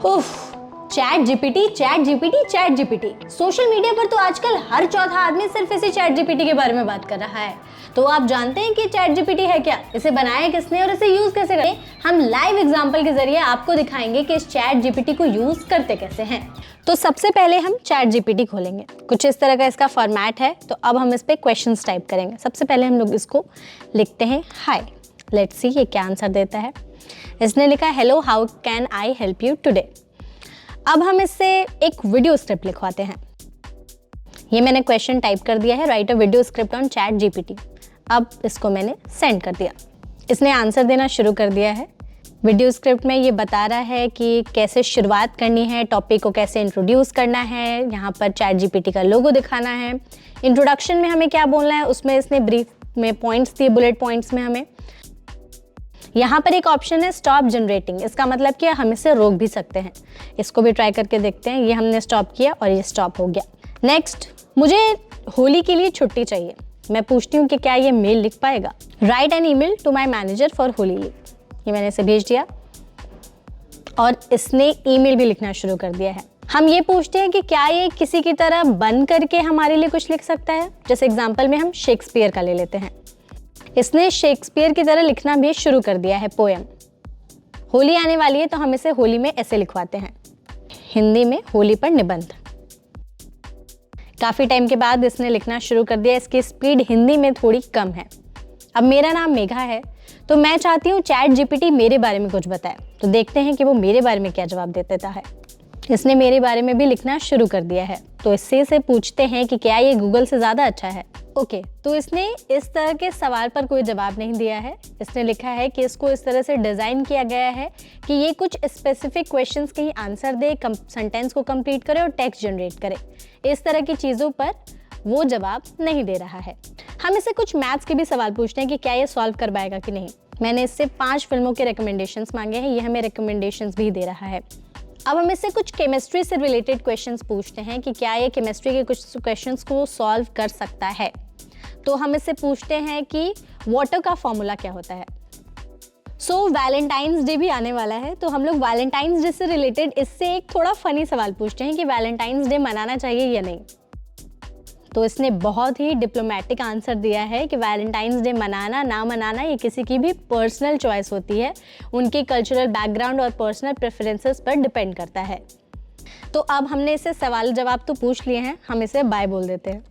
उफ, chat GPT. Social media पर तो आजकल हर चौथा आदमी सिर्फ इसी चैट जीपीटी के बारे में बात कर रहा है। तो आप जानते हैं कि चैट जीपीटी है क्या, इसे बनाया किसने और इसे यूज कैसे करें? हम लाइव एग्जांपल के जरिए आपको दिखाएंगे कि इस चैट जीपीटी को यूज करते कैसे हैं। तो सबसे पहले हम चैट जीपीटी खोलेंगे। कुछ इस तरह का इसका फॉर्मेट है। तो अब हम इस पे क्वेश्चंस टाइप करेंगे। सबसे पहले हम लोग इसको लिखते हैं हाय। लेट्स सी ये क्या आंसर देता है। इसने लिखा hello, how can I help you today. अब हम इससे एक वीडियो स्क्रिप्ट लिखवाते हैं। ये मैंने क्वेश्चन टाइप कर दिया है, right a video script on chat GPT. अब इसको मैंने सेंड कर दिया। इसने आंसर देना शुरू कर दिया है। वीडियो स्क्रिप्ट में ये बता रहा है कि कैसे शुरुआत करनी है, टॉपिक को कैसे इंट्रोड्यूस करना है, यहाँ पर चैट जीपीटी का लोगो दिखाना है, इंट्रोडक्शन में हमें क्या बोलना है, उसमें इसने ब्रीफ में पॉइंट्स दिए, बुलेट पॉइंट्स में हमें। यहाँ पर एक ऑप्शन है स्टॉप जनरेटिंग। इसका मतलब कि हम इसे रोक भी सकते हैं। इसको भी ट्राई करके देखते हैं। ये हमने स्टॉप किया और ये स्टॉप हो गया। नेक्स्ट, मुझे होली के लिए छुट्टी चाहिए। मैं पूछती हूँ कि क्या ये मेल लिख पाएगा। Write an email to my manager for Holi leave. ये मैंने इसे भेज दिया और इसने ईमेल भी लिखना शुरू कर दिया है। हम ये पूछते हैं कि क्या ये किसी की तरह बन करके हमारे लिए कुछ लिख सकता है। जैसे एग्जाम्पल में हम शेक्सपियर का ले लेते हैं। इसने शेक्सपियर की तरह लिखना भी शुरू कर दिया है पोएम। होली आने वाली है तो हम इसे होली में ऐसे लिखवाते हैं, हिंदी में होली पर निबंध। काफी टाइम के बाद इसने लिखना शुरू कर दिया। इसकी स्पीड हिंदी में थोड़ी कम है। अब मेरा नाम मेघा है तो मैं चाहती हूँ चैट जीपीटी मेरे बारे में कुछ बताए। तो देखते हैं कि वो मेरे बारे में क्या जवाब देता है। इसने मेरे बारे में भी लिखना शुरू कर दिया है। तो इससे से पूछते हैं कि क्या ये गूगल से ज़्यादा अच्छा है। ओके, तो इसने इस तरह के सवाल पर कोई जवाब नहीं दिया है। इसने लिखा है कि इसको इस तरह से डिज़ाइन किया गया है कि ये कुछ स्पेसिफिक क्वेश्चंस के ही आंसर दे, सेंटेंस को कंप्लीट करे और टेक्स्ट जनरेट करे। इस तरह की चीज़ों पर वो जवाब नहीं दे रहा है। हम इसे कुछ मैथ्स के भी सवाल पूछते हैं कि क्या ये सॉल्व कर पाएगा कि नहीं। मैंने इससे 5 फिल्मों के रिकमेंडेशंस मांगे हैं। ये हमें रिकमेंडेशंस भी दे रहा है। अब हम इससे कुछ केमिस्ट्री से रिलेटेड क्वेश्चंस पूछते हैं कि क्या ये केमिस्ट्री के कुछ क्वेश्चंस को सॉल्व कर सकता है। तो हम इससे पूछते हैं कि वाटर का फॉर्मूला क्या होता है। सो वैलेंटाइंस डे भी आने वाला है तो हम लोग वैलेंटाइंस डे से रिलेटेड इससे एक थोड़ा फनी सवाल पूछते हैं कि वैलेंटाइंस डे मनाना चाहिए या नहीं। तो इसने बहुत ही डिप्लोमेटिक आंसर दिया है कि वैलेंटाइंस डे मनाना ना मनाना ये किसी की भी पर्सनल चॉइस होती है, उनके कल्चरल बैकग्राउंड और पर्सनल प्रेफरेंसेस पर डिपेंड करता है। तो अब हमने इससे सवाल जवाब तो पूछ लिए हैं, हम इसे बाय बोल देते हैं।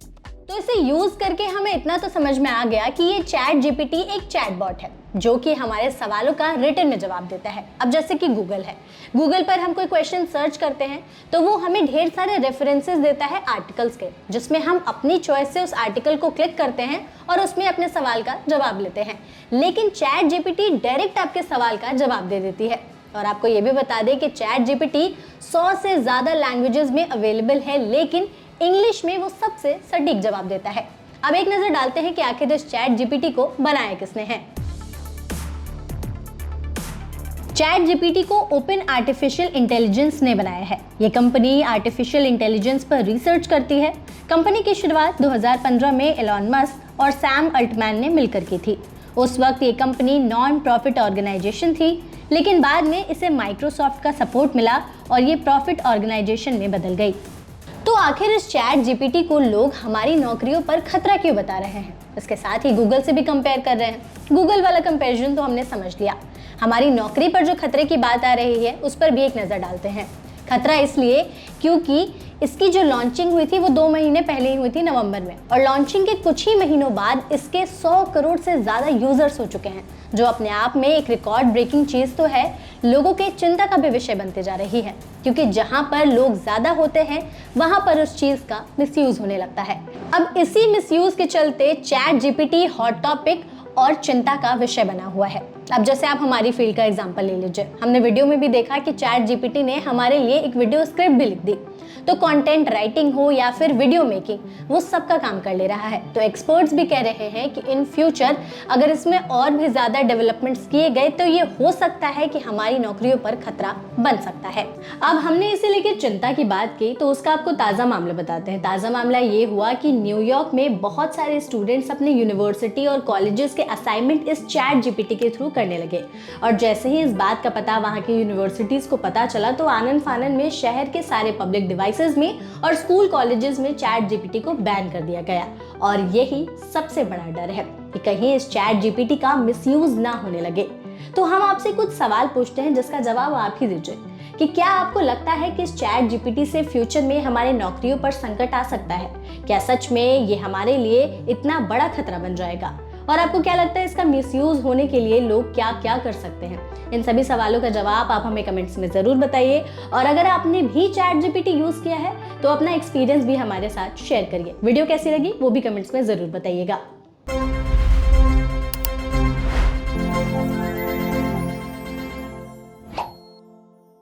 तो इसे यूज करके हमें इतना तो समझ में आ गया कि ये चैट जीपीटी एक चैटबॉट है जो कि हमारे सवालों का रिटन में जवाब देता है। अब जैसे कि गूगल है, गूगल पर हम कोई क्वेश्चन सर्च करते हैं तो वो हमें ढेर सारे रेफरेंसेस देता है आर्टिकल्स के, जिसमें हम अपनी चॉइस से उस आर्टिकल को क्लिक करते हैं और उसमें अपने सवाल का जवाब लेते हैं। लेकिन चैट जीपीटी डायरेक्ट आपके सवाल का जवाब दे देती है। और आपको ये भी बता दें कि चैट जीपीटी 100 से ज़्यादा लैंग्वेजेस में अवेलेबल है, लेकिन इंग्लिश में वो सबसे सटीक जवाब देता है। अब एक नजर डालते हैं कि आखिर इस चैट जीपीटी को बनाया किसने है। चैट जीपीटी को ओपन आर्टिफिशियल इंटेलिजेंस ने बनाया है। ये कंपनी आर्टिफिशियल इंटेलिजेंस पर रिसर्च करती है। कंपनी की शुरुआत 2015 में एलॉन मस्क और सैम अल्टमैन ने मिलकर की थी। उस वक्त ये कंपनी नॉन प्रॉफिट ऑर्गेनाइजेशन थी, लेकिन बाद में इसे माइक्रोसॉफ्ट का सपोर्ट मिला और ये प्रॉफिट ऑर्गेनाइजेशन में बदल गई। तो आखिर इस चैट जीपीटी को लोग हमारी नौकरियों पर खतरा क्यों बता रहे हैं? इसके साथ ही गूगल से भी कंपेयर कर रहे हैं। गूगल वाला कंपैरिजन तो हमने समझ लिया। हमारी नौकरी पर जो खतरे की बात आ रही है उस पर भी एक नज़र डालते हैं। खतरा इसलिए क्योंकि इसकी जो लॉन्चिंग हुई थी वो 2 महीने पहले ही हुई थी, नवंबर में, और लॉन्चिंग के कुछ ही महीनों बाद इसके 100 करोड़ से ज़्यादा यूजर्स हो चुके हैं, जो अपने आप में एक रिकॉर्ड ब्रेकिंग चीज़ तो है, लोगों के चिंता का भी विषय बनते जा रही है। क्योंकि जहाँ पर लोग ज़्यादा होते हैं वहाँ पर उस चीज़ का मिसयूज़ होने लगता है। अब इसी मिसयूज़ के चलते चैट जीपीटी हॉट टॉपिक और चिंता का विषय बना हुआ है। अब जैसे आप हमारी फील्ड का एग्जांपल ले लीजिए। हमने वीडियो में भी देखा कि चैट जीपीटी ने हमारे लिए एक वीडियो स्क्रिप्ट भी लिख दी। तो कंटेंट राइटिंग हो या फिर वीडियो मेकिंग, वो सबका काम कर ले रहा है। तो एक्सपर्ट्स भी कह रहे हैं कि इन फ्यूचर अगर इसमें और भी ज़्यादा डेवलपमेंट्स किए गए तो ये हो सकता है कि हमारी नौकरियों पर खतरा बन सकता है। अब हमने इसे लेकर चिंता की बात की तो उसका आपको ताज़ा मामला बताते हैं। ताज़ा मामला ये हुआ कि न्यूयॉर्क में बहुत सारे स्टूडेंट्स अपने यूनिवर्सिटी और कॉलेजेस के असाइनमेंट इस चैट जीपीटी के थ्रू करने लगे। और जैसे ही इस बात का पता वहाँ की यूनिवर्सिटीज़ को पता चला तो आनन फानन में शहर के सारे पब्लिक डिवाइसेस में और स्कूल कॉलेजेस में चैट जीपीटी को बैन कर दिया गया। और यही सबसे बड़ा डर है कि कहीं इस चैट जीपीटी का मिसयूज ना होने लगे। तो हम आपसे कुछ सवाल पूछते हैं जिसका जवाब आप ही दीजिए कि क्या आपको लगता है कि इस चैट जीपीटी से फ्यूचर में हमारे नौकरियों पर संकट आ सकता है? क्या सच में ये हमारे लिए इतना बड़ा खतरा बन जाएगा? और आपको क्या लगता है इसका मिसयूज होने के लिए लोग क्या क्या कर सकते हैं? इन सभी सवालों का जवाब आप हमें कमेंट्स में जरूर बताइए। और अगर आपने भी चैट जीपीटी यूज किया है तो अपना एक्सपीरियंस भी हमारे साथ शेयर करिए। वीडियो कैसी लगी वो भी कमेंट्स में जरूर बताइएगा।